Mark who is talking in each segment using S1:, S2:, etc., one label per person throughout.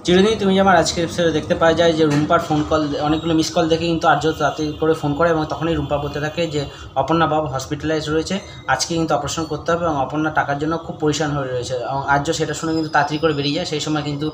S1: চিরদিনই তুমি যে আমার আজকের এপিসোডে দেখতে পাওয়া যায় যে রুম্পার ফোন কল, অনেকগুলো মিস কল দেখে কিন্তু আর্য তাড়াতাড়ি করে ফোন করে এবং তখনই রুম্পা বলতে থাকে যে অপর্ণা বাবু হসপিটালাইজ রয়েছে, আজকে কিন্তু অপারেশন করতে হবে এবং অপর্ণা টাকার জন্য খুব পরিশান হয়ে রয়েছে। এবং আর্য সেটা শুনে কিন্তু তাড়াতাড়ি করে বেরিয়ে যায়। সেই সময় কিন্তু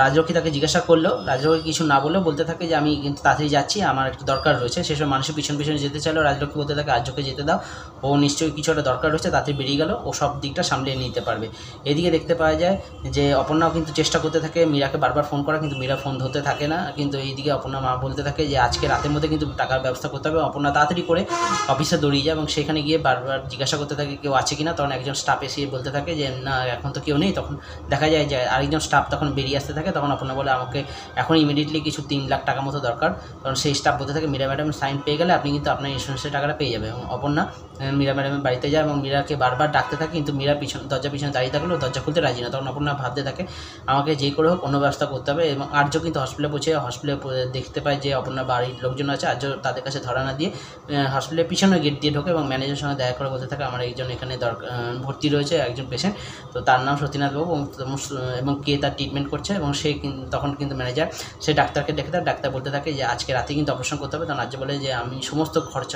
S1: রাজলক্ষ্মী তাকে জিজ্ঞাসা করলেও রাজলক্ষ্মী কিছু না বলেও বলতে থাকে যে আমি কিন্তু তাড়াতাড়ি যাচ্ছি, আমার একটু দরকার রয়েছে। সেই সময় মানুষের পিছন পিছনে যেতে চাইলেও রাজলক্ষ্মী বলতে থাকে আর্যকে যেতে দাও, ও নিশ্চয়ই কিছু একটা দরকার রয়েছে, তাড়াতাড়ি বেরিয়ে গেল, ও সব দিকটা সামলিয়ে নিতে পারবে। এদিকে দেখতে পাওয়া যায় যে অপর্ণাও কিন্তু চেষ্টা করতে থাকে মীরাকে বারবার ফোন করা, কিন্তু মীরা ফোন ধরতে থাকে না। কিন্তু এইদিকে অপর্ণা মা বলতে থাকে যে আজকে রাতের মধ্যে কিন্তু টাকার ব্যবস্থা করতে হবে। অপর্ণা তাড়াতাড়ি করে অফিসে দৌড়িয়ে যায় এবং সেখানে গিয়ে বারবার জিজ্ঞাসা করতে থাকে কেউ আছে কিনা। তখন একজন স্টাফ এসে বলতে থাকে যে না এখন তো কেউ নেই। তখন দেখা যায় যে আরেকজন স্টাফ তখন বেরিয়ে আসতে থাকে। তখন অপর্ণা বলে আমাকে এখন ইমিডিয়েটলি কিছু 3 লাখ টাকা মতো দরকার। তখন সেই স্টাফ বলতে থাকে মীরা ম্যাডাম সাইন পেয়ে গেলে আপনি কিন্তু আপনার ইন্স্যুরেন্সের টাকাটা পেয়ে যাবে। এবং অপর্ণা মীরা ম্যাডামের বাড়িতে যায় এবং মীরাকে বারবার ডাকতে থাকে, কিন্তু মীরা দরজা পিছনে দাঁড়িয়ে থাকলেও দরজা খুলতে রাজি না। তখন অপর্ণা ভাবতে থাকে আমাকে যেই করে হোক অন্য ব্যবস্থা করতে হবে। এবং আর্য কিন্তু হসপিটালে পৌঁছে দেখতে পায় যে অপর্ণা বাড়ির লোকজন আছে। আর্য তাদের কাছে ধরা না দিয়ে হসপিটালের পিছনে গেট দিয়ে ঢোকে এবং ম্যানেজারের সঙ্গে দেখা করে বলতে থাকে আমার একজন এখানে ভর্তি রয়েছে একজন পেশেন্ট, তো তার নাম সতীনাথবাবু এবং কে তার ট্রিটমেন্ট করছে। এবং সে তখন কিন্তু ম্যানেজার সে ডাক্তারকে দেখে দেয়। ডাক্তার বলতে থাকে যে আজকে রাতে কিন্তু অপারেশন করতে হবে। তখন আর্য বলে যে আমি সমস্ত খরচ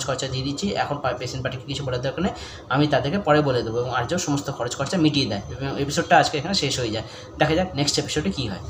S1: খরচা দিয়ে দিচ্ছি, এখন পেশেন্ট পার্টিকে কিছু বলার দরকার নেই, আমি তাদেরকে পরে বলে দেবো। এবং আর্য সমস্ত খরচ খরচা মিটিয়ে দেয় এবং এপিসোডটা আজকে এখানে শেষ হয়ে যায়। দেখা যাক নেক্সট এপিসোডে কী হয়।